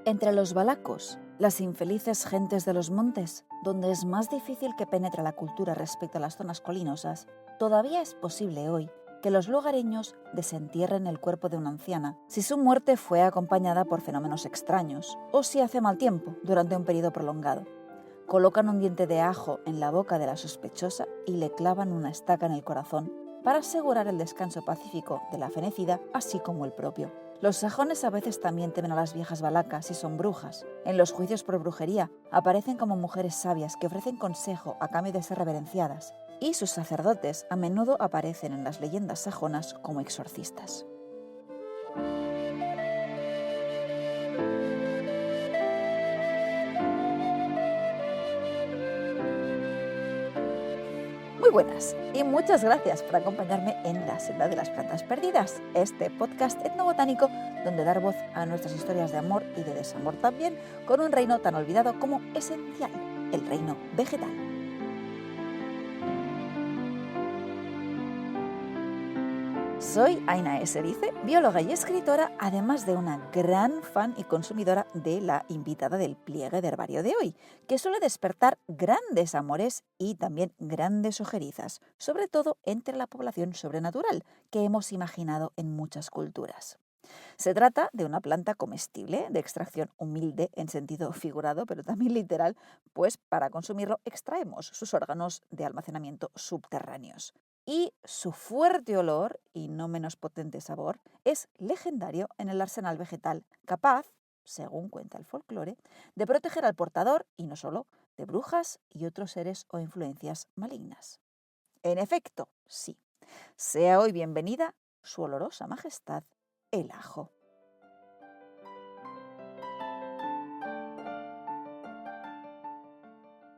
Entre los valacos, las infelices gentes de los montes, donde es más difícil que penetre la cultura respecto a las zonas colinosas, todavía es posible hoy que los lugareños desentierren el cuerpo de una anciana si su muerte fue acompañada por fenómenos extraños o si hace mal tiempo durante un periodo prolongado. Colocan un diente de ajo en la boca de la sospechosa y le clavan una estaca en el corazón para asegurar el descanso pacífico de la fenecida, así como el propio. Los sajones a veces también temen a las viejas valacas y son brujas. En los juicios por brujería aparecen como mujeres sabias que ofrecen consejo a cambio de ser reverenciadas, y sus sacerdotes a menudo aparecen en las leyendas sajonas como exorcistas. Muy buenas y muchas gracias por acompañarme en La Senda de las Plantas Perdidas, este podcast etnobotánico donde dar voz a nuestras historias de amor y de desamor también, con un reino tan olvidado como esencial, el reino vegetal. Soy Aina Eserice, bióloga y escritora, además de una gran fan y consumidora de la invitada del pliegue de herbario de hoy, que suele despertar grandes amores y también grandes ojerizas, sobre todo entre la población sobrenatural que hemos imaginado en muchas culturas. Se trata de una planta comestible de extracción humilde en sentido figurado, pero también literal, pues para consumirlo extraemos sus órganos de almacenamiento subterráneos. Y su fuerte olor y no menos potente sabor es legendario en el arsenal vegetal, capaz, según cuenta el folclore, de proteger al portador, y no solo, de brujas y otros seres o influencias malignas. En efecto, sí. Sea hoy bienvenida su olorosa majestad, el ajo.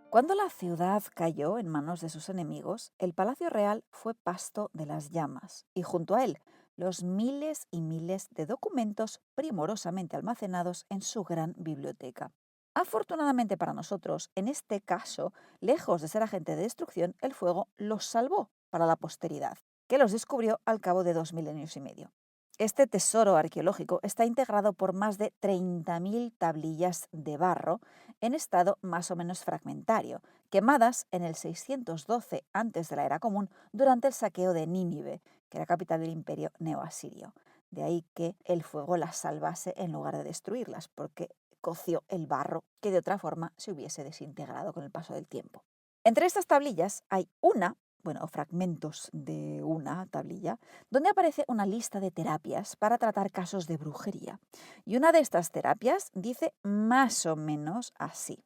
Cuando la ciudad cayó en manos de sus enemigos, el Palacio Real fue pasto de las llamas y junto a él los miles y miles de documentos primorosamente almacenados en su gran biblioteca. Afortunadamente para nosotros, en este caso, lejos de ser agente de destrucción, el fuego los salvó para la posteridad, que los descubrió al cabo de 2 milenios y medio. Este tesoro arqueológico está integrado por más de 30.000 tablillas de barro en estado más o menos fragmentario, quemadas en el 612 antes de la era común durante el saqueo de Nínive, que era capital del imperio neoasirio. De ahí que el fuego las salvase en lugar de destruirlas, porque coció el barro que de otra forma se hubiese desintegrado con el paso del tiempo. Entre estas tablillas hay fragmentos de una tablilla, donde aparece una lista de terapias para tratar casos de brujería. Y una de estas terapias dice más o menos así: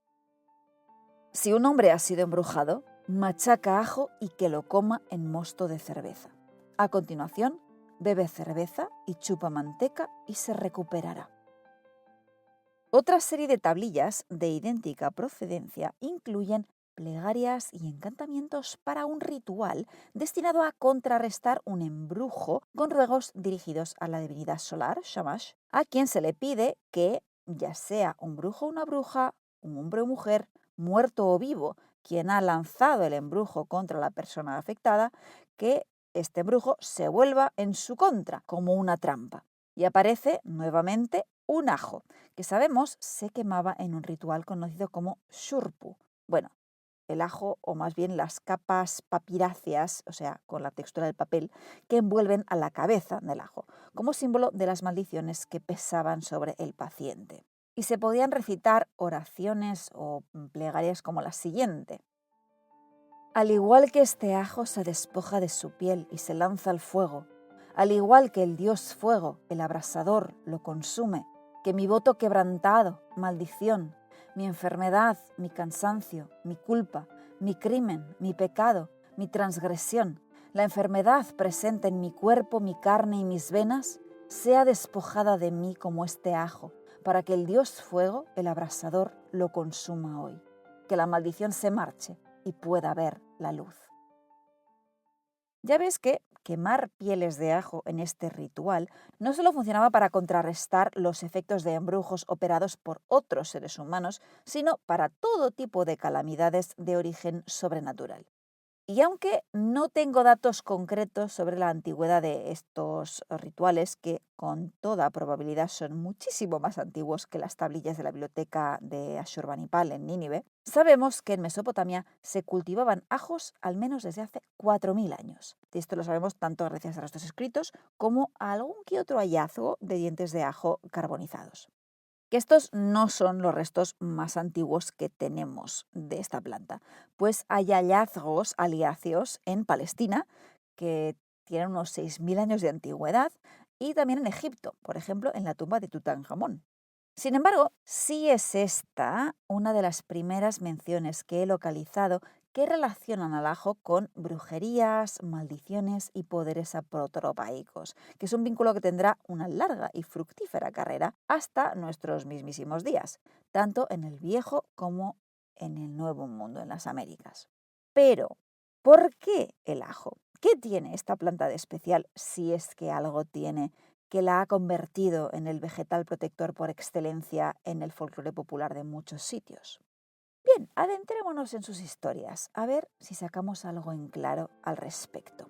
si un hombre ha sido embrujado, machaca ajo y que lo coma en mosto de cerveza. A continuación, bebe cerveza y chupa manteca y se recuperará. Otra serie de tablillas de idéntica procedencia incluyen plegarias y encantamientos para un ritual destinado a contrarrestar un embrujo con ruegos dirigidos a la divinidad solar, Shamash, a quien se le pide que, ya sea un brujo o una bruja, un hombre o mujer, muerto o vivo, quien ha lanzado el embrujo contra la persona afectada, que este embrujo se vuelva en su contra, como una trampa. Y aparece nuevamente un ajo, que sabemos se quemaba en un ritual conocido como shurpu. Bueno, el ajo, o más bien las capas papiráceas, o sea, con la textura del papel, que envuelven a la cabeza del ajo, como símbolo de las maldiciones que pesaban sobre el paciente. Y se podían recitar oraciones o plegarias como la siguiente: al igual que este ajo se despoja de su piel y se lanza al fuego, al igual que el dios fuego, el abrasador, lo consume, que mi voto quebrantado, maldición, mi enfermedad, mi cansancio, mi culpa, mi crimen, mi pecado, mi transgresión, la enfermedad presente en mi cuerpo, mi carne y mis venas, sea despojada de mí como este ajo, para que el dios fuego, el abrasador, lo consuma hoy. Que la maldición se marche y pueda ver la luz. Ya ves que quemar pieles de ajo en este ritual no solo funcionaba para contrarrestar los efectos de embrujos operados por otros seres humanos, sino para todo tipo de calamidades de origen sobrenatural. Y aunque no tengo datos concretos sobre la antigüedad de estos rituales, que con toda probabilidad son muchísimo más antiguos que las tablillas de la biblioteca de Ashurbanipal en Nínive, sabemos que en Mesopotamia se cultivaban ajos al menos desde hace 4.000 años. Y esto lo sabemos tanto gracias a restos escritos como a algún que otro hallazgo de dientes de ajo carbonizados. Que estos no son los restos más antiguos que tenemos de esta planta, pues hay hallazgos aliáceos en Palestina que tienen unos 6.000 años de antigüedad y también en Egipto, por ejemplo, en la tumba de Tutankamón. Sin embargo, sí es esta una de las primeras menciones que he localizado que relacionan al ajo con brujerías, maldiciones y poderes aprotropaicos, que es un vínculo que tendrá una larga y fructífera carrera hasta nuestros mismísimos días, tanto en el viejo como en el nuevo mundo, en las Américas. Pero, ¿por qué el ajo? ¿Qué tiene esta planta de especial, si es que algo tiene, que la ha convertido en el vegetal protector por excelencia en el folclore popular de muchos sitios? Bien, adentrémonos en sus historias, a ver si sacamos algo en claro al respecto.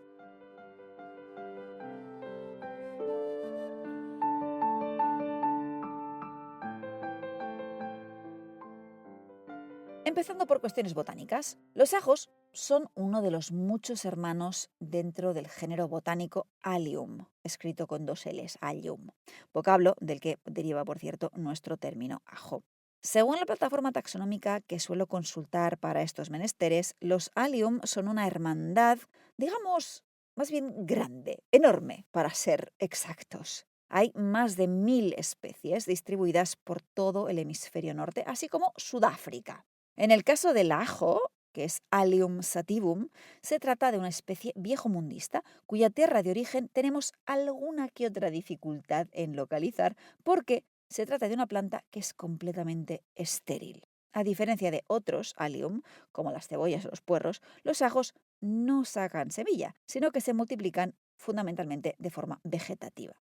Empezando por cuestiones botánicas, los ajos son uno de los muchos hermanos dentro del género botánico Allium, escrito con dos L's, Allium, vocablo del que deriva, por cierto, nuestro término ajo. Según la plataforma taxonómica que suelo consultar para estos menesteres, los Allium son una hermandad, digamos, más bien grande, enorme, para ser exactos. Hay más de 1.000 especies distribuidas por todo el hemisferio norte, así como Sudáfrica. En el caso del ajo, que es Allium sativum, se trata de una especie viejomundista cuya tierra de origen tenemos alguna que otra dificultad en localizar porque se trata de una planta que es completamente estéril. A diferencia de otros Allium, como las cebollas o los puerros, los ajos no sacan semilla, sino que se multiplican fundamentalmente de forma vegetativa.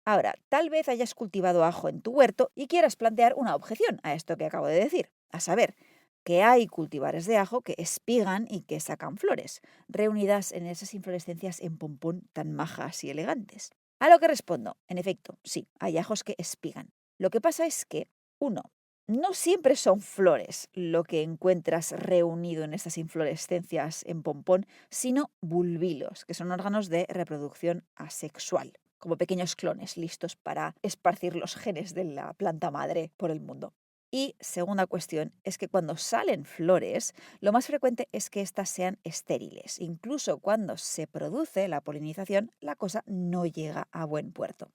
Ahora, tal vez hayas cultivado ajo en tu huerto y quieras plantear una objeción a esto que acabo de decir, a saber, que hay cultivares de ajo que espigan y que sacan flores, reunidas en esas inflorescencias en pompón tan majas y elegantes. A lo que respondo, en efecto, sí, hay ajos que espigan. Lo que pasa es que, uno, no siempre son flores lo que encuentras reunido en estas inflorescencias en pompón, sino bulbilos, que son órganos de reproducción asexual, como pequeños clones listos para esparcir los genes de la planta madre por el mundo. Y segunda cuestión es que cuando salen flores, lo más frecuente es que éstas sean estériles. Incluso cuando se produce la polinización, la cosa no llega a buen puerto.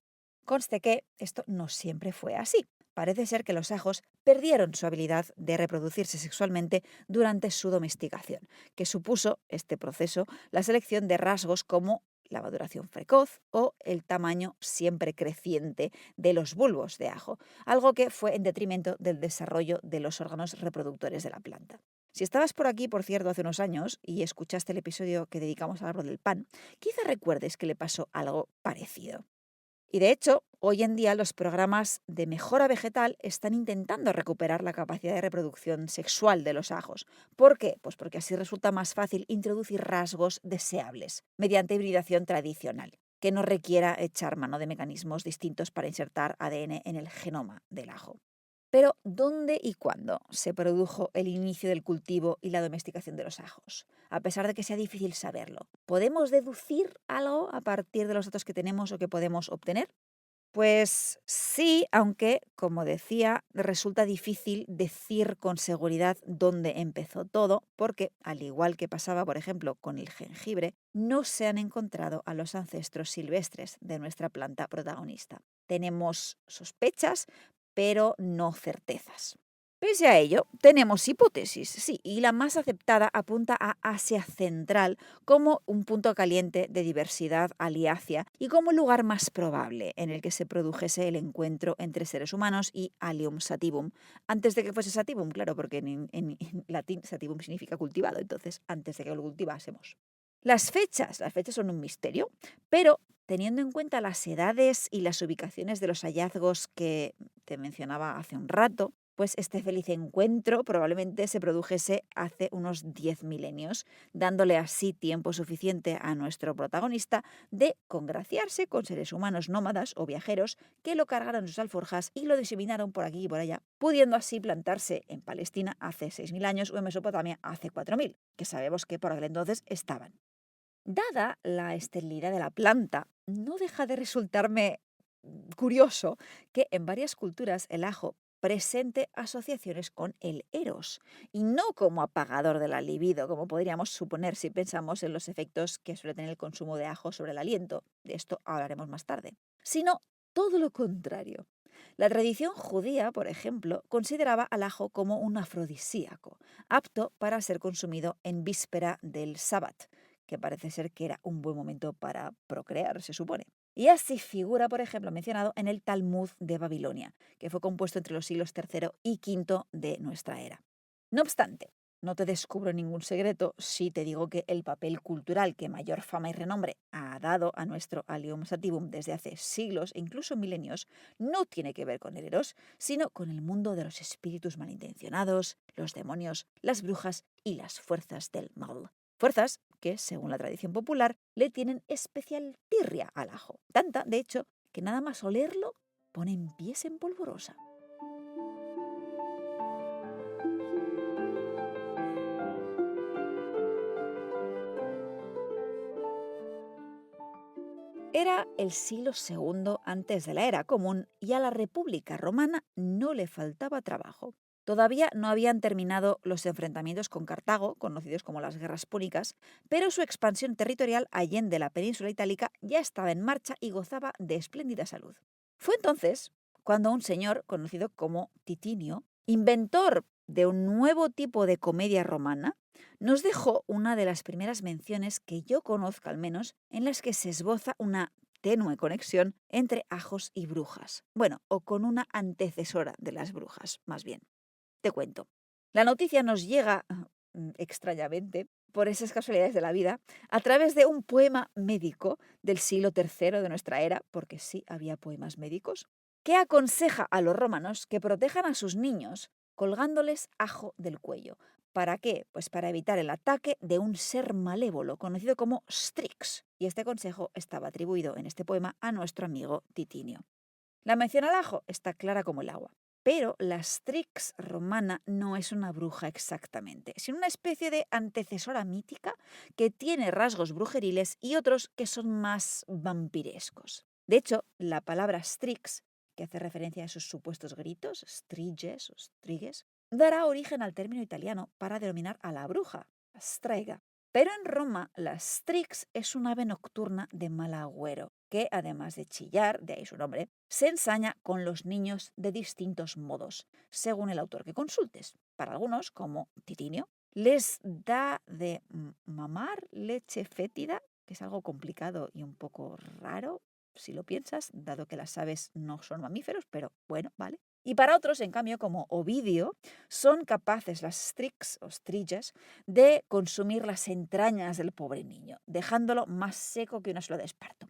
Conste que esto no siempre fue así. Parece ser que los ajos perdieron su habilidad de reproducirse sexualmente durante su domesticación, que supuso este proceso la selección de rasgos como la maduración precoz o el tamaño siempre creciente de los bulbos de ajo, algo que fue en detrimento del desarrollo de los órganos reproductores de la planta. Si estabas por aquí, por cierto, hace unos años y escuchaste el episodio que dedicamos al árbol del pan, quizá recuerdes que le pasó algo parecido. Y de hecho, hoy en día los programas de mejora vegetal están intentando recuperar la capacidad de reproducción sexual de los ajos. ¿Por qué? Pues porque así resulta más fácil introducir rasgos deseables mediante hibridación tradicional, que no requiera echar mano de mecanismos distintos para insertar ADN en el genoma del ajo. Pero, ¿dónde y cuándo se produjo el inicio del cultivo y la domesticación de los ajos? A pesar de que sea difícil saberlo, ¿podemos deducir algo a partir de los datos que tenemos o que podemos obtener? Pues sí, aunque, como decía, resulta difícil decir con seguridad dónde empezó todo, porque, al igual que pasaba, por ejemplo, con el jengibre, no se han encontrado a los ancestros silvestres de nuestra planta protagonista. Tenemos sospechas, pero no certezas. Pese a ello, tenemos hipótesis, sí, y la más aceptada apunta a Asia Central como un punto caliente de diversidad aliácea y como lugar más probable en el que se produjese el encuentro entre seres humanos y Allium sativum. Antes de que fuese sativum, claro, porque en latín sativum significa cultivado, entonces antes de que lo cultivásemos. Las fechas son un misterio, pero teniendo en cuenta las edades y las ubicaciones de los hallazgos que te mencionaba hace un rato, Pues este feliz encuentro probablemente se produjese hace unos 10 milenios, dándole así tiempo suficiente a nuestro protagonista de congraciarse con seres humanos nómadas o viajeros que lo cargaron en sus alforjas y lo diseminaron por aquí y por allá, pudiendo así plantarse en Palestina hace 6.000 años o en Mesopotamia hace 4.000, que sabemos que por aquel entonces estaban. Dada la esterilidad de la planta, no deja de resultarme curioso que en varias culturas el ajo presente asociaciones con el eros y no como apagador de la libido, como podríamos suponer si pensamos en los efectos que suele tener el consumo de ajo sobre el aliento. De esto hablaremos más tarde. Sino todo lo contrario. La tradición judía, por ejemplo, consideraba al ajo como un afrodisíaco, apto para ser consumido en víspera del sábado, que parece ser que era un buen momento para procrear, se supone. Y así figura, por ejemplo, mencionado en el Talmud de Babilonia, que fue compuesto entre los siglos III y V de nuestra era. No obstante, no te descubro ningún secreto si te digo que el papel cultural que mayor fama y renombre ha dado a nuestro Allium Sativum desde hace siglos e incluso milenios no tiene que ver con el Eros, sino con el mundo de los espíritus malintencionados, los demonios, las brujas y las fuerzas del mal. Fuerzas que, según la tradición popular, le tienen especial tirria al ajo. Tanta, de hecho, que nada más olerlo ponen pies en polvorosa. Era el siglo II antes de la era común y a la República Romana no le faltaba trabajo. Todavía no habían terminado los enfrentamientos con Cartago, conocidos como las Guerras Púnicas, pero su expansión territorial allende la península itálica ya estaba en marcha y gozaba de espléndida salud. Fue entonces cuando un señor conocido como Titinio, inventor de un nuevo tipo de comedia romana, nos dejó una de las primeras menciones que yo conozco al menos en las que se esboza una tenue conexión entre ajos y brujas. Bueno, o con una antecesora de las brujas, más bien. Te cuento. La noticia nos llega, extrañamente, por esas casualidades de la vida, a través de un poema médico del siglo III de nuestra era, porque sí había poemas médicos, que aconseja a los romanos que protejan a sus niños colgándoles ajo del cuello. ¿Para qué? Pues para evitar el ataque de un ser malévolo conocido como Strix. Y este consejo estaba atribuido en este poema a nuestro amigo Titinio. La mención al ajo está clara como el agua. Pero la Strix romana no es una bruja exactamente, sino una especie de antecesora mítica que tiene rasgos brujeriles y otros que son más vampirescos. De hecho, la palabra Strix, que hace referencia a sus supuestos gritos, striges o strigues, dará origen al término italiano para denominar a la bruja, strega. Pero en Roma, la Strix es un ave nocturna de mal agüero, que además de chillar, de ahí su nombre, se ensaña con los niños de distintos modos, según el autor que consultes. Para algunos, como Titinio, les da de mamar leche fétida, que es algo complicado y un poco raro, si lo piensas, dado que las aves no son mamíferos, pero bueno, vale. Y para otros, en cambio, como Ovidio, son capaces las Strix o Striges de consumir las entrañas del pobre niño, dejándolo más seco que una suela de esparto.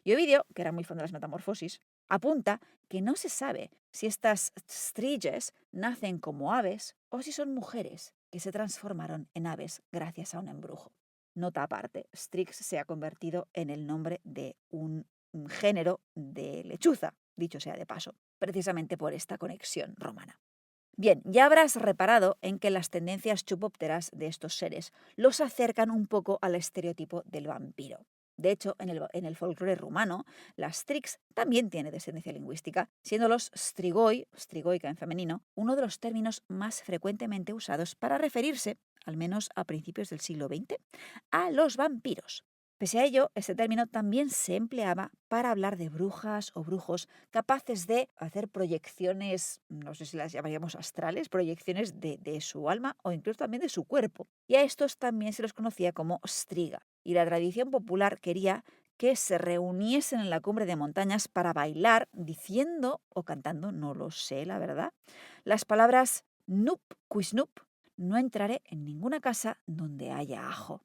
Y Ovidio, que era muy fan de las metamorfosis, apunta que no se sabe si estas striges nacen como aves o si son mujeres que se transformaron en aves gracias a un embrujo. Nota aparte, Strix se ha convertido en el nombre de un género de lechuza, dicho sea de paso, precisamente por esta conexión romana. Bien, ya habrás reparado en que las tendencias chupópteras de estos seres los acercan un poco al estereotipo del vampiro. De hecho, en el folclore rumano, la strix también tiene descendencia lingüística, siendo los strigoi, strigoica en femenino, uno de los términos más frecuentemente usados para referirse, al menos a principios del siglo XX, a los vampiros. Pese a ello, este término también se empleaba para hablar de brujas o brujos capaces de hacer proyecciones, no sé si las llamaríamos astrales, proyecciones de su alma o incluso también de su cuerpo. Y a estos también se los conocía como striga. Y la tradición popular quería que se reuniesen en la cumbre de montañas para bailar, diciendo o cantando, no lo sé, la verdad, las palabras nup quis nup, no entraré en ninguna casa donde haya ajo.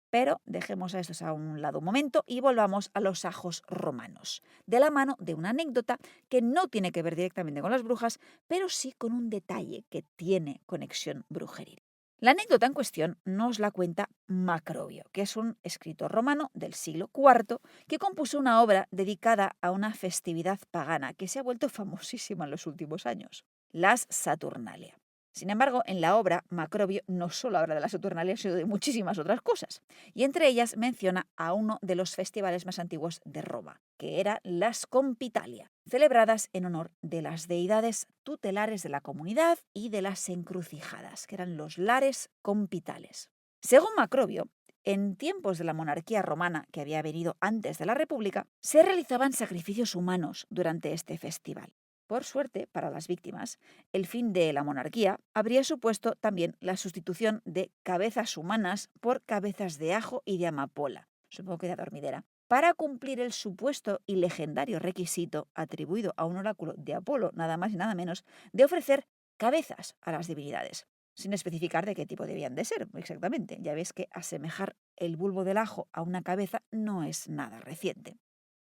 Pero dejemos a estos a un lado un momento y volvamos a los ajos romanos, de la mano de una anécdota que no tiene que ver directamente con las brujas, pero sí con un detalle que tiene conexión brujeril. La anécdota en cuestión nos la cuenta Macrobio, que es un escritor romano del siglo IV que compuso una obra dedicada a una festividad pagana que se ha vuelto famosísima en los últimos años, las Saturnalia. Sin embargo, en la obra, Macrobio no solo habla de las Saturnalias, sino de muchísimas otras cosas, y entre ellas menciona a uno de los festivales más antiguos de Roma, que eran las Compitalia, celebradas en honor de las deidades tutelares de la comunidad y de las encrucijadas, que eran los lares compitales. Según Macrobio, en tiempos de la monarquía romana, que había venido antes de la República, se realizaban sacrificios humanos durante este festival. Por suerte, para las víctimas, el fin de la monarquía habría supuesto también la sustitución de cabezas humanas por cabezas de ajo y de amapola, supongo que de adormidera, para cumplir el supuesto y legendario requisito atribuido a un oráculo de Apolo, nada más y nada menos, de ofrecer cabezas a las divinidades, sin especificar de qué tipo debían de ser exactamente. Ya ves que asemejar el bulbo del ajo a una cabeza no es nada reciente.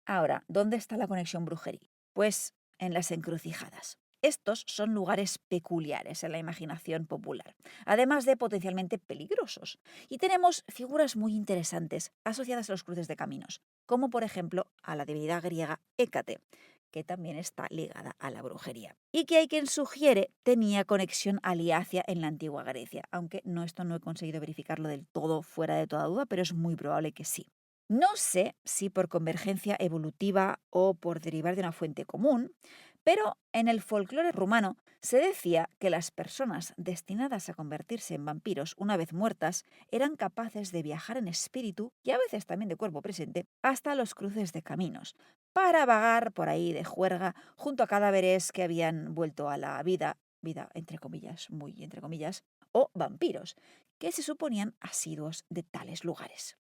Ahora, ¿dónde está la conexión brujeril? Pues en las encrucijadas. Estos son lugares peculiares en la imaginación popular, además de potencialmente peligrosos. Y tenemos figuras muy interesantes asociadas a los cruces de caminos, como por ejemplo a la divinidad griega Hécate, que también está ligada a la brujería. Y que hay quien sugiere tenía conexión aliacia en la antigua Grecia, aunque esto no he conseguido verificarlo del todo fuera de toda duda, pero es muy probable que sí. No sé si por convergencia evolutiva o por derivar de una fuente común, pero en el folclore rumano se decía que las personas destinadas a convertirse en vampiros una vez muertas eran capaces de viajar en espíritu y a veces también de cuerpo presente hasta los cruces de caminos, para vagar por ahí de juerga junto a cadáveres que habían vuelto a la vida entre comillas, muy entre comillas, o vampiros, que se suponían asiduos de tales lugares.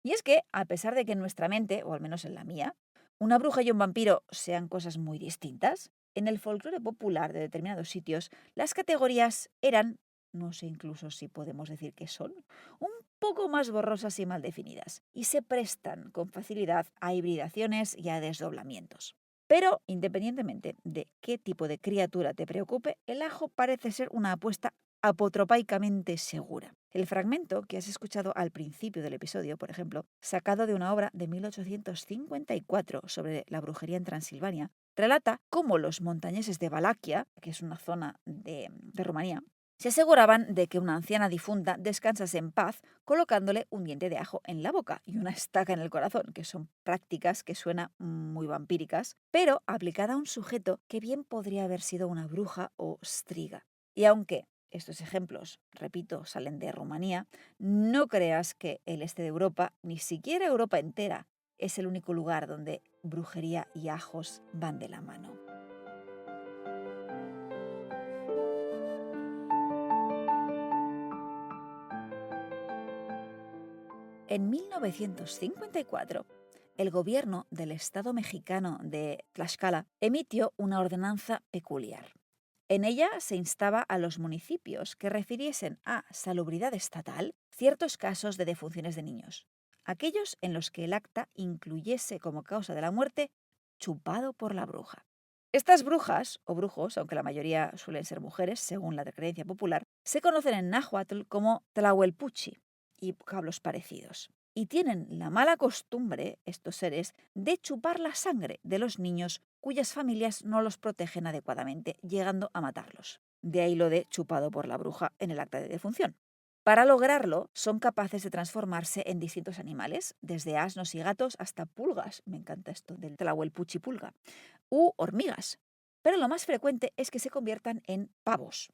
Y es que, a pesar de que en nuestra mente, o al menos en la mía, una bruja y un vampiro sean cosas muy distintas, en el folclore popular de determinados sitios, las categorías eran, no sé incluso si podemos decir que son, un poco más borrosas y mal definidas, y se prestan con facilidad a hibridaciones y a desdoblamientos. Pero, independientemente de qué tipo de criatura te preocupe, el ajo parece ser una apuesta apotropaicamente segura. El fragmento que has escuchado al principio del episodio, por ejemplo, sacado de una obra de 1854 sobre la brujería en Transilvania, relata cómo los montañeses de Valaquia, que es una zona de Rumanía, se aseguraban de que una anciana difunta descansase en paz colocándole un diente de ajo en la boca y una estaca en el corazón, que son prácticas que suenan muy vampíricas, pero aplicada a un sujeto que bien podría haber sido una bruja o striga. Y aunque estos ejemplos, repito, salen de Rumanía, no creas que el este de Europa, ni siquiera Europa entera, es el único lugar donde brujería y ajos van de la mano. En 1954, el gobierno del estado mexicano de Tlaxcala emitió una ordenanza peculiar. En ella se instaba a los municipios que refiriesen a salubridad estatal ciertos casos de defunciones de niños, aquellos en los que el acta incluyese como causa de la muerte chupado por la bruja. Estas brujas o brujos, aunque la mayoría suelen ser mujeres según la creencia popular, se conocen en náhuatl como tlahuelpuchi y vocablos parecidos. Y tienen la mala costumbre, estos seres, de chupar la sangre de los niños cuyas familias no los protegen adecuadamente, llegando a matarlos. De ahí lo de chupado por la bruja en el acta de defunción. Para lograrlo, son capaces de transformarse en distintos animales, desde asnos y gatos hasta pulgas, me encanta esto del tlahuelpuchi pulga, u hormigas. Pero lo más frecuente es que se conviertan en pavos.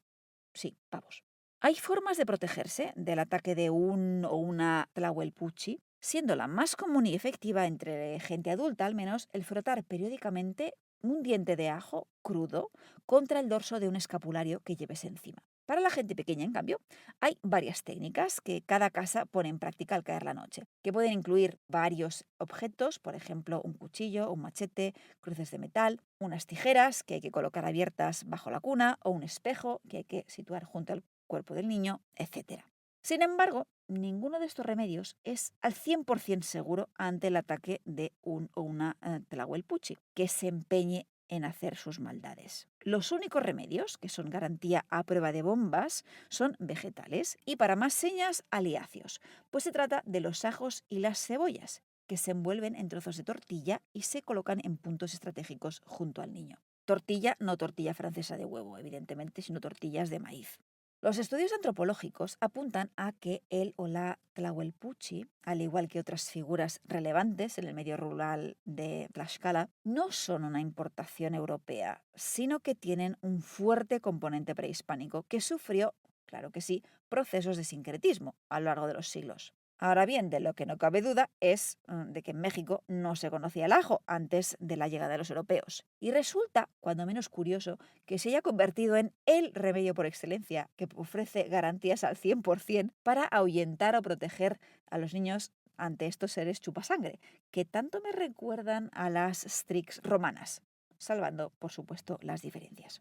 Sí, pavos. Hay formas de protegerse del ataque de un o una tlahuelpuchi, siendo la más común y efectiva entre gente adulta al menos el frotar periódicamente un diente de ajo crudo contra el dorso de un escapulario que lleves encima. Para la gente pequeña, en cambio, hay varias técnicas que cada casa pone en práctica al caer la noche, que pueden incluir varios objetos, por ejemplo, un cuchillo, un machete, cruces de metal, unas tijeras que hay que colocar abiertas bajo la cuna o un espejo que hay que situar junto al cuerpo del niño, etc. Sin embargo, ninguno de estos remedios es al 100% seguro ante el ataque de un o una Tlahuelpuchi que se empeñe en hacer sus maldades. Los únicos remedios, que son garantía a prueba de bombas, son vegetales y para más señas, aliáceos, pues se trata de los ajos y las cebollas, que se envuelven en trozos de tortilla y se colocan en puntos estratégicos junto al niño. Tortilla, no tortilla francesa de huevo, evidentemente, sino tortillas de maíz. Los estudios antropológicos apuntan a que el o la Tlahuelpuchi, al igual que otras figuras relevantes en el medio rural de Tlaxcala, no son una importación europea, sino que tienen un fuerte componente prehispánico que sufrió, claro que sí, procesos de sincretismo a lo largo de los siglos. Ahora bien, de lo que no cabe duda es de que en México no se conocía el ajo antes de la llegada de los europeos. Y resulta, cuando menos curioso, que se haya convertido en el remedio por excelencia que ofrece garantías al 100% para ahuyentar o proteger a los niños ante estos seres chupasangre, que tanto me recuerdan a las Strix romanas, salvando, por supuesto, las diferencias.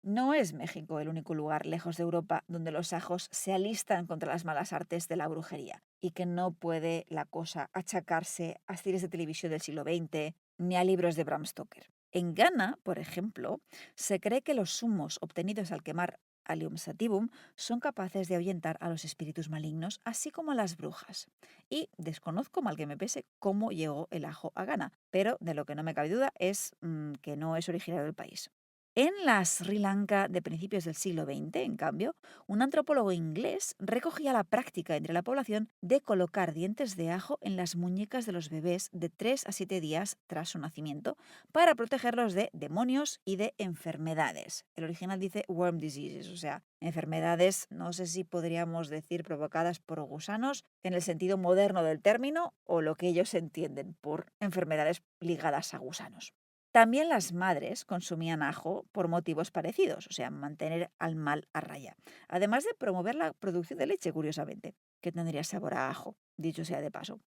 No es México el único lugar lejos de Europa donde los ajos se alistan contra las malas artes de la brujería y que no puede la cosa achacarse a series de televisión del siglo XX ni a libros de Bram Stoker. En Ghana, por ejemplo, se cree que los zumos obtenidos al quemar Allium sativum son capaces de ahuyentar a los espíritus malignos, así como a las brujas. Y desconozco, mal que me pese, cómo llegó el ajo a Ghana, pero de lo que no me cabe duda es que no es originario del país. En la Sri Lanka de principios del siglo XX, en cambio, un antropólogo inglés recogía la práctica entre la población de colocar dientes de ajo en las muñecas de los bebés de 3 a 7 días tras su nacimiento para protegerlos de demonios y de enfermedades. El original dice worm diseases, o sea, enfermedades, no sé si podríamos decir provocadas por gusanos en el sentido moderno del término o lo que ellos entienden por enfermedades ligadas a gusanos. También las madres consumían ajo por motivos parecidos, o sea, mantener al mal a raya, además de promover la producción de leche, curiosamente, que tendría sabor a ajo, dicho sea de paso.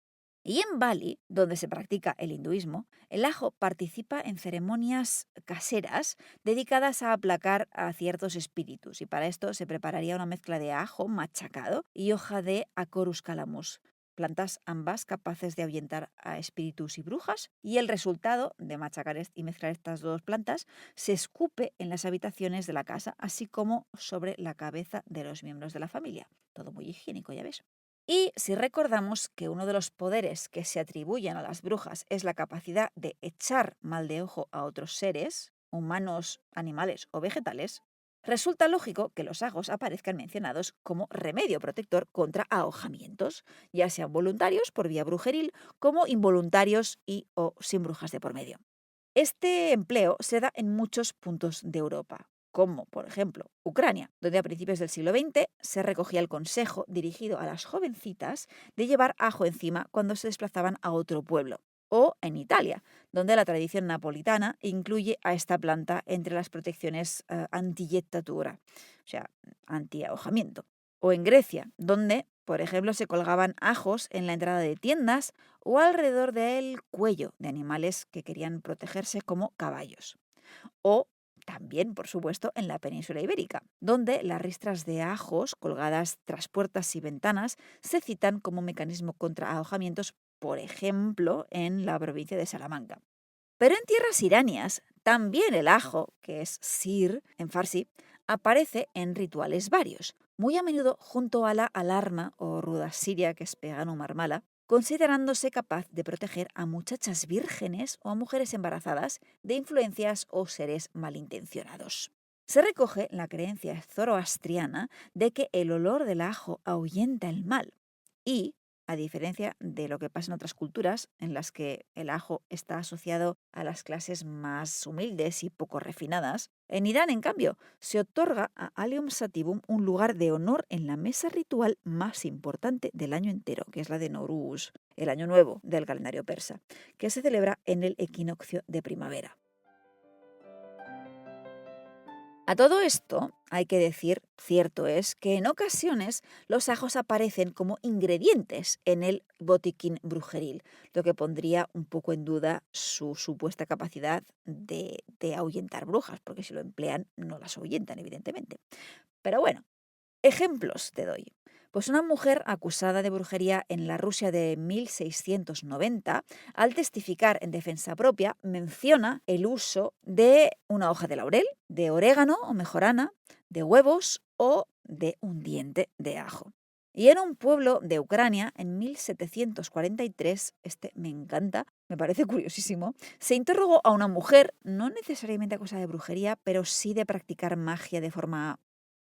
Y en Bali, donde se practica el hinduismo, el ajo participa en ceremonias caseras dedicadas a aplacar a ciertos espíritus, y para esto se prepararía una mezcla de ajo machacado y hoja de Acorus calamus, plantas ambas capaces de ahuyentar a espíritus y brujas, y el resultado de machacar y mezclar estas dos plantas se escupe en las habitaciones de la casa, así como sobre la cabeza de los miembros de la familia. Todo muy higiénico, ya ves. Y si recordamos que uno de los poderes que se atribuyen a las brujas es la capacidad de echar mal de ojo a otros seres, humanos, animales o vegetales, resulta lógico que los ajos aparezcan mencionados como remedio protector contra ahogamientos, ya sean voluntarios por vía brujeril como involuntarios y o sin brujas de por medio. Este empleo se da en muchos puntos de Europa, como por ejemplo Ucrania, donde a principios del siglo XX se recogía el consejo dirigido a las jovencitas de llevar ajo encima cuando se desplazaban a otro pueblo. O en Italia, donde la tradición napolitana incluye a esta planta entre las protecciones anti-yettatura, o sea, anti-ahojamiento. O en Grecia, donde, por ejemplo, se colgaban ajos en la entrada de tiendas o alrededor del cuello de animales que querían protegerse como caballos. O también, por supuesto, en la península ibérica, donde las ristras de ajos colgadas tras puertas y ventanas se citan como mecanismo contra ahogamientos, por ejemplo, en la provincia de Salamanca. Pero en tierras iranias, también el ajo, que es sir en farsi, aparece en rituales varios, muy a menudo junto a la alarma o ruda siria, que es pegano marmala, considerándose capaz de proteger a muchachas vírgenes o a mujeres embarazadas de influencias o seres malintencionados. Se recoge la creencia zoroastriana de que el olor del ajo ahuyenta el mal y, a diferencia de lo que pasa en otras culturas, en las que el ajo está asociado a las clases más humildes y poco refinadas, en Irán, en cambio, se otorga a Allium sativum un lugar de honor en la mesa ritual más importante del año entero, que es la de Nowruz, el año nuevo del calendario persa, que se celebra en el equinoccio de primavera. A todo esto, hay que decir, cierto es, que en ocasiones los ajos aparecen como ingredientes en el botiquín brujeril, lo que pondría un poco en duda su supuesta capacidad de ahuyentar brujas, porque si lo emplean no las ahuyentan, evidentemente. Pero bueno, ejemplos te doy. Pues una mujer acusada de brujería en la Rusia de 1690, al testificar en defensa propia, menciona el uso de una hoja de laurel, de orégano o mejorana, de huevos o de un diente de ajo. Y en un pueblo de Ucrania, en 1743, este me encanta, me parece curiosísimo, se interrogó a una mujer, no necesariamente acusada de brujería, pero sí de practicar magia de forma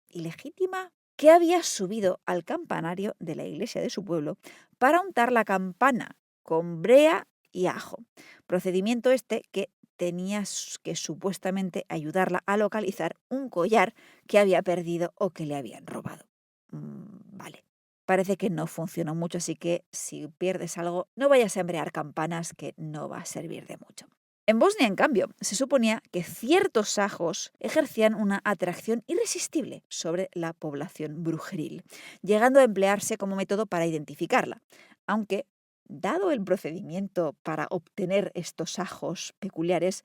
ilegítima, que había subido al campanario de la iglesia de su pueblo para untar la campana con brea y ajo. Procedimiento este que tenía que supuestamente ayudarla a localizar un collar que había perdido o que le habían robado. Vale. Parece que no funcionó mucho, así que si pierdes algo, no vayas a embrear campanas, que no va a servir de mucho. En Bosnia, en cambio, se suponía que ciertos ajos ejercían una atracción irresistible sobre la población brujeril, llegando a emplearse como método para identificarla, aunque, dado el procedimiento para obtener estos ajos peculiares,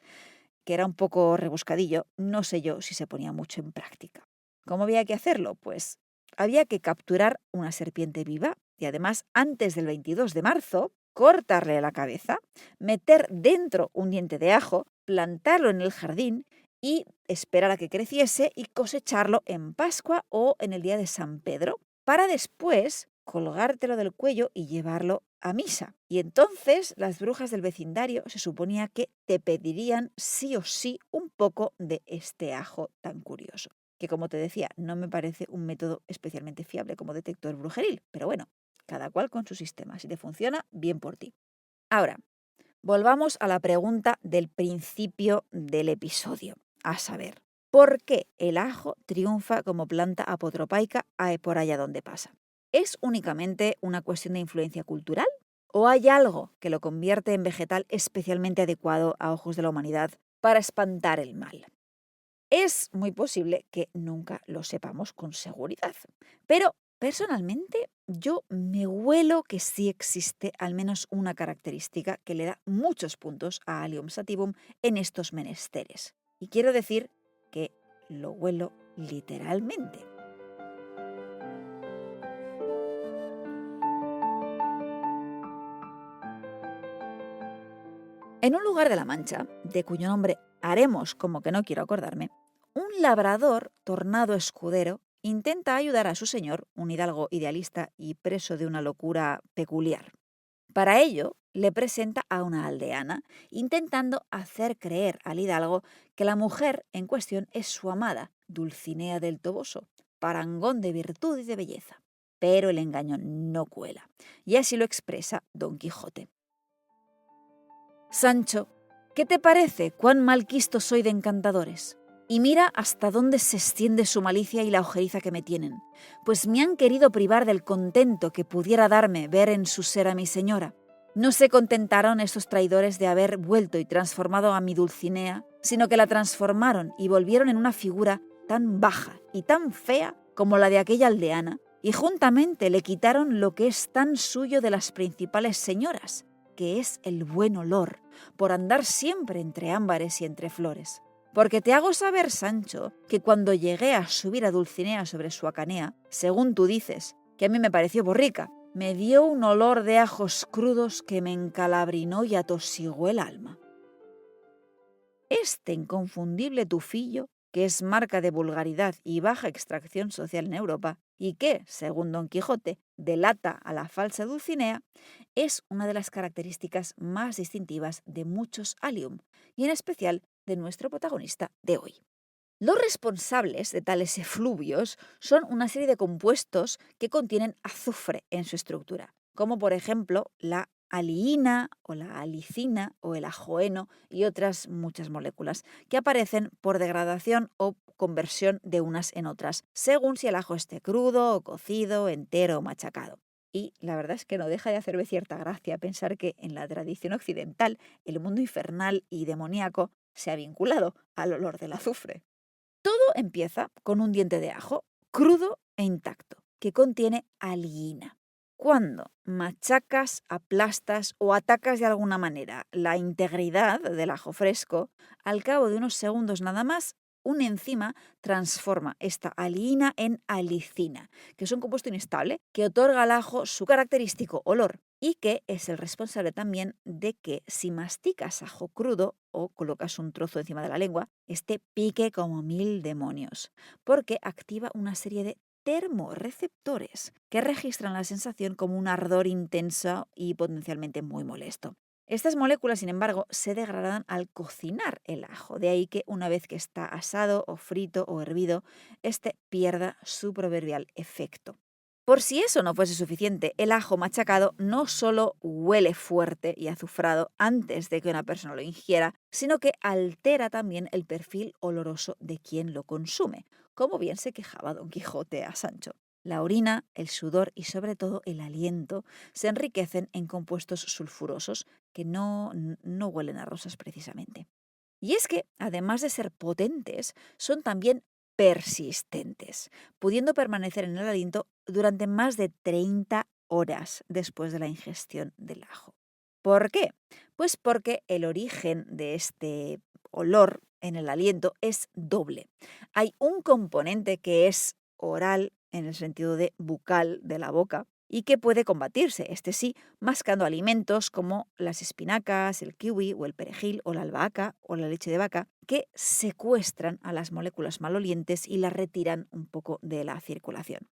que era un poco rebuscadillo, no sé yo si se ponía mucho en práctica. ¿Cómo había que hacerlo? Pues había que capturar una serpiente viva y además antes del 22 de marzo cortarle la cabeza, meter dentro un diente de ajo, plantarlo en el jardín y esperar a que creciese y cosecharlo en Pascua o en el día de San Pedro, para después colgártelo del cuello y llevarlo a misa. Y entonces las brujas del vecindario se suponía que te pedirían sí o sí un poco de este ajo tan curioso, que como te decía, no me parece un método especialmente fiable como detector brujeril, pero bueno, cada cual con su sistema. Si te funciona, bien por ti. Ahora, volvamos a la pregunta del principio del episodio, a saber, ¿por qué el ajo triunfa como planta apotropaica por allá donde pasa? ¿Es únicamente una cuestión de influencia cultural? ¿O hay algo que lo convierte en vegetal especialmente adecuado a ojos de la humanidad para espantar el mal? Es muy posible que nunca lo sepamos con seguridad, pero personalmente yo me huelo que sí existe al menos una característica que le da muchos puntos a Allium sativum en estos menesteres. Y quiero decir que lo huelo literalmente. En un lugar de La Mancha, de cuyo nombre haremos como que no quiero acordarme, un labrador tornado escudero intenta ayudar a su señor, un hidalgo idealista y preso de una locura peculiar. Para ello, le presenta a una aldeana, intentando hacer creer al hidalgo que la mujer en cuestión es su amada, Dulcinea del Toboso, parangón de virtud y de belleza. Pero el engaño no cuela, y así lo expresa Don Quijote. Sancho, ¿qué te parece cuán malquisto soy de encantadores? Y mira hasta dónde se extiende su malicia y la ojeriza que me tienen, pues me han querido privar del contento que pudiera darme ver en su ser a mi señora. No se contentaron estos traidores de haber vuelto y transformado a mi Dulcinea, sino que la transformaron y volvieron en una figura tan baja y tan fea como la de aquella aldeana, y juntamente le quitaron lo que es tan suyo de las principales señoras, que es el buen olor, por andar siempre entre ámbares y entre flores. Porque te hago saber, Sancho, que cuando llegué a subir a Dulcinea sobre su acanea, según tú dices, que a mí me pareció borrica, me dio un olor de ajos crudos que me encalabrinó y atosigó el alma. Este inconfundible tufillo, que es marca de vulgaridad y baja extracción social en Europa, y que, según Don Quijote, delata a la falsa Dulcinea, es una de las características más distintivas de muchos Allium, y en especial de nuestro protagonista de hoy. Los responsables de tales efluvios son una serie de compuestos que contienen azufre en su estructura, como por ejemplo la aliina o la alicina o el ajoeno y otras muchas moléculas que aparecen por degradación o conversión de unas en otras, según si el ajo esté crudo o cocido, entero o machacado. Y la verdad es que no deja de hacerme cierta gracia pensar que en la tradición occidental el mundo infernal y demoníaco se ha vinculado al olor del azufre. Todo empieza con un diente de ajo, crudo e intacto, que contiene aliina. Cuando machacas, aplastas o atacas de alguna manera la integridad del ajo fresco, al cabo de unos segundos nada más, una enzima transforma esta aliina en alicina, que es un compuesto inestable que otorga al ajo su característico olor y que es el responsable también de que si masticas ajo crudo o colocas un trozo encima de la lengua, este pique como mil demonios, porque activa una serie de termorreceptores que registran la sensación como un ardor intenso y potencialmente muy molesto. Estas moléculas, sin embargo, se degradan al cocinar el ajo, de ahí que una vez que está asado o frito o hervido, este pierda su proverbial efecto. Por si eso no fuese suficiente, el ajo machacado no solo huele fuerte y azufrado antes de que una persona lo ingiera, sino que altera también el perfil oloroso de quien lo consume, como bien se quejaba Don Quijote a Sancho. La orina, el sudor y sobre todo el aliento se enriquecen en compuestos sulfurosos que no huelen a rosas precisamente. Y es que, además de ser potentes, son también persistentes, pudiendo permanecer en el aliento durante más de 30 horas después de la ingestión del ajo. ¿Por qué? Pues porque el origen de este olor en el aliento es doble. Hay un componente que es oral, en el sentido de bucal de la boca, y que puede combatirse, este sí, mascando alimentos como las espinacas, el kiwi o el perejil o la albahaca o la leche de vaca, que secuestran a las moléculas malolientes y las retiran un poco de la circulación.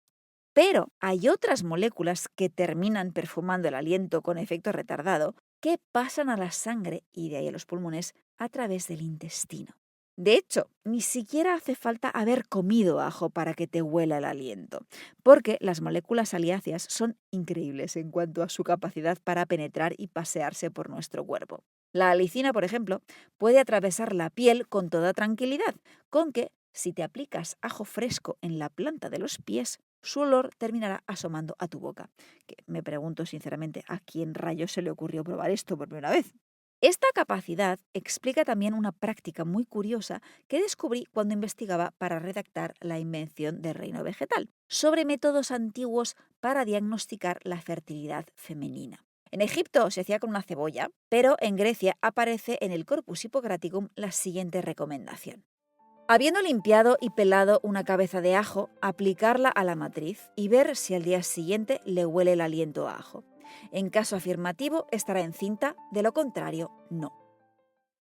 Pero hay otras moléculas que terminan perfumando el aliento con efecto retardado que pasan a la sangre y de ahí a los pulmones a través del intestino. De hecho, ni siquiera hace falta haber comido ajo para que te huela el aliento, porque las moléculas aliáceas son increíbles en cuanto a su capacidad para penetrar y pasearse por nuestro cuerpo. La alicina, por ejemplo, puede atravesar la piel con toda tranquilidad, con que si te aplicas ajo fresco en la planta de los pies, su olor terminará asomando a tu boca. Que me pregunto sinceramente a quién rayos se le ocurrió probar esto por primera vez. Esta capacidad explica también una práctica muy curiosa que descubrí cuando investigaba para redactar La invención del reino vegetal, sobre métodos antiguos para diagnosticar la fertilidad femenina. En Egipto se hacía con una cebolla, pero en Grecia aparece en el Corpus Hippocraticum la siguiente recomendación. Habiendo limpiado y pelado una cabeza de ajo, aplicarla a la matriz y ver si al día siguiente le huele el aliento a ajo. En caso afirmativo, estará encinta, de lo contrario, no.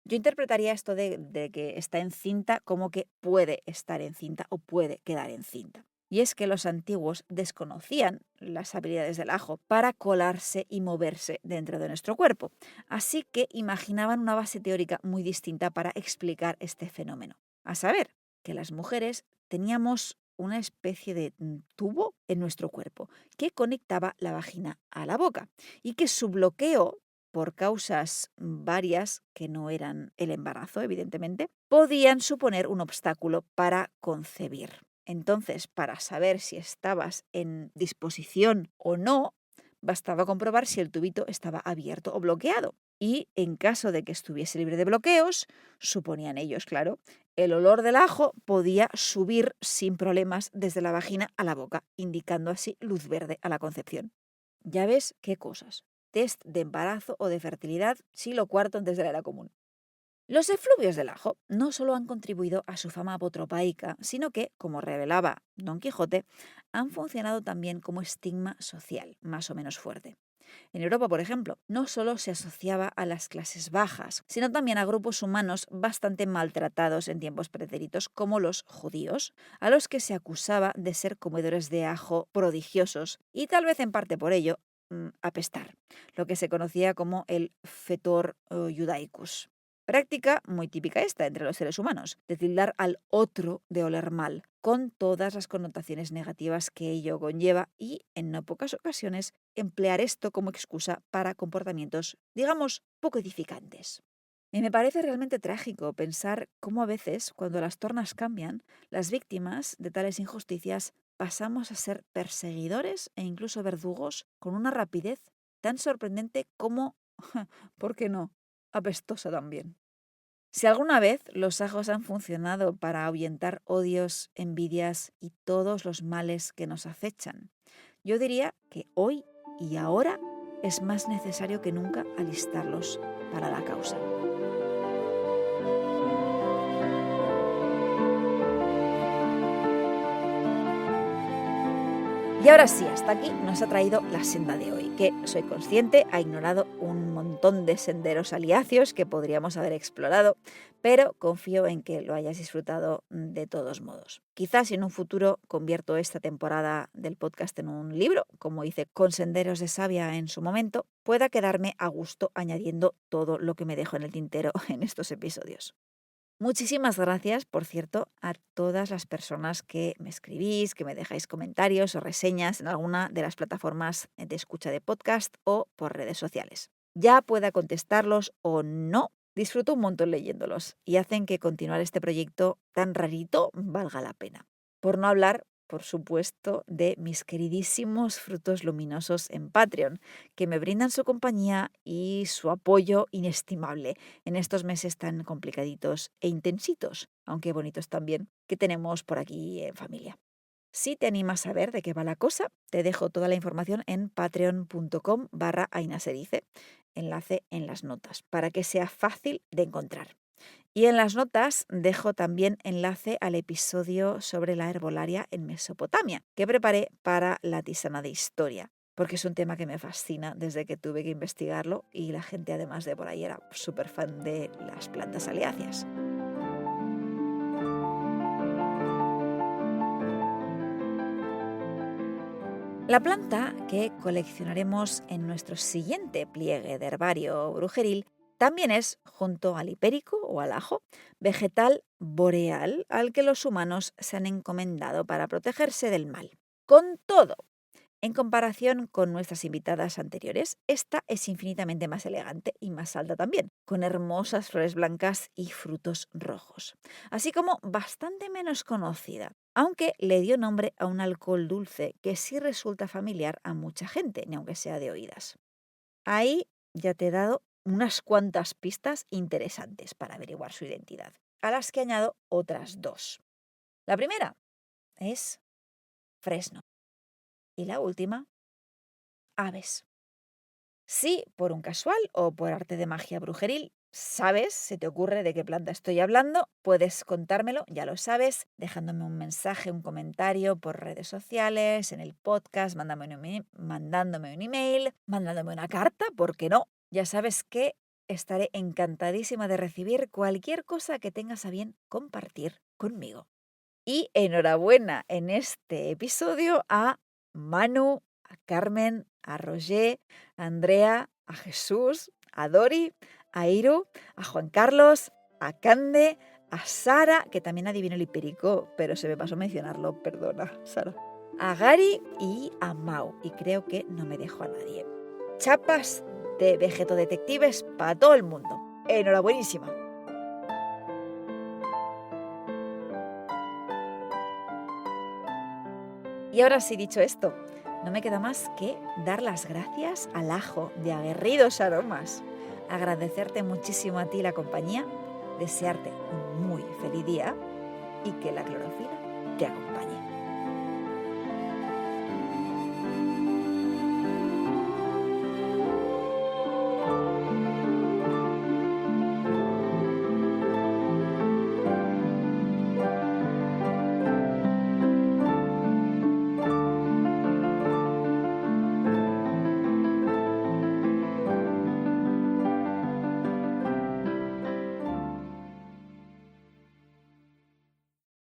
Yo interpretaría esto de que está encinta como que puede estar encinta o puede quedar encinta. Y es que los antiguos desconocían las habilidades del ajo para colarse y moverse dentro de nuestro cuerpo. Así que imaginaban una base teórica muy distinta para explicar este fenómeno. A saber, que las mujeres teníamos una especie de tubo en nuestro cuerpo que conectaba la vagina a la boca y que su bloqueo, por causas varias que no eran el embarazo, evidentemente, podían suponer un obstáculo para concebir. Entonces, para saber si estabas en disposición o no, bastaba comprobar si el tubito estaba abierto o bloqueado. Y en caso de que estuviese libre de bloqueos, suponían ellos, claro, el olor del ajo podía subir sin problemas desde la vagina a la boca, indicando así luz verde a la concepción. Ya ves qué cosas. Test de embarazo o de fertilidad, siglo IV antes de la era común. Los efluvios del ajo no solo han contribuido a su fama apotropaica, sino que, como revelaba Don Quijote, han funcionado también como estigma social, más o menos fuerte. En Europa, por ejemplo, no solo se asociaba a las clases bajas, sino también a grupos humanos bastante maltratados en tiempos pretéritos, como los judíos, a los que se acusaba de ser comedores de ajo prodigiosos y tal vez en parte por ello apestar, lo que se conocía como el fetor judaicus. Práctica muy típica esta entre los seres humanos, de tildar al otro de oler mal, con todas las connotaciones negativas que ello conlleva y, en no pocas ocasiones, emplear esto como excusa para comportamientos, digamos, poco edificantes. Y me parece realmente trágico pensar cómo a veces, cuando las tornas cambian, las víctimas de tales injusticias pasamos a ser perseguidores e incluso verdugos con una rapidez tan sorprendente como, ¿por qué no?, apestosa también. Si alguna vez los ajos han funcionado para ahuyentar odios, envidias y todos los males que nos acechan, yo diría que hoy y ahora es más necesario que nunca alistarlos para la causa. Y ahora sí, hasta aquí nos ha traído la senda de hoy, que soy consciente, ha ignorado un montón de senderos aliacios que podríamos haber explorado, pero confío en que lo hayas disfrutado de todos modos. Quizás en un futuro convierto esta temporada del podcast en un libro, como hice con Senderos de Savia en su momento, pueda quedarme a gusto añadiendo todo lo que me dejo en el tintero en estos episodios. Muchísimas gracias, por cierto, a todas las personas que me escribís, que me dejáis comentarios o reseñas en alguna de las plataformas de escucha de podcast o por redes sociales. Ya pueda contestarlos o no, disfruto un montón leyéndolos y hacen que continuar este proyecto tan rarito valga la pena. Por no hablar, por supuesto, de mis queridísimos frutos luminosos en Patreon, que me brindan su compañía y su apoyo inestimable en estos meses tan complicaditos e intensitos, aunque bonitos también, que tenemos por aquí en familia. Si te animas a ver de qué va la cosa, te dejo toda la información en patreon.com/ainasedice, enlace en las notas, para que sea fácil de encontrar. Y en las notas dejo también enlace al episodio sobre la herbolaria en Mesopotamia, que preparé para la tisana de historia, porque es un tema que me fascina desde que tuve que investigarlo y la gente además de por ahí era súper fan de las plantas aliáceas. La planta que coleccionaremos en nuestro siguiente pliegue de herbario brujeril también es, junto al hipérico o al ajo, vegetal boreal al que los humanos se han encomendado para protegerse del mal. Con todo, en comparación con nuestras invitadas anteriores, esta es infinitamente más elegante y más alta también, con hermosas flores blancas y frutos rojos, así como bastante menos conocida, aunque le dio nombre a un alcohol dulce que sí resulta familiar a mucha gente, ni aunque sea de oídas. Ahí ya te he dado unas cuantas pistas interesantes para averiguar su identidad, a las que añado otras dos. La primera es fresno y la última, aves. Si por un casual o por arte de magia brujeril sabes, se te ocurre de qué planta estoy hablando, puedes contármelo, ya lo sabes, dejándome un mensaje, un comentario por redes sociales, en el podcast, mandándome un email, mandándome una carta, ¿por qué no? Ya sabes que estaré encantadísima de recibir cualquier cosa que tengas a bien compartir conmigo. Y enhorabuena en este episodio a Manu, a Carmen, a Roger, a Andrea, a Jesús, a Dori, a Iru, a Juan Carlos, a Cande, a Sara, que también adivinó el hipérico, pero se me pasó mencionarlo, perdona, Sara. A Gary y a Mau, y creo que no me dejo a nadie. Chapas de vegetodetectives para todo el mundo. Enhorabuenísima. Y ahora sí, dicho esto, no me queda más que dar las gracias al ajo de aguerridos aromas, agradecerte muchísimo a ti la compañía, desearte un muy feliz día y que la clorofila te acompañe.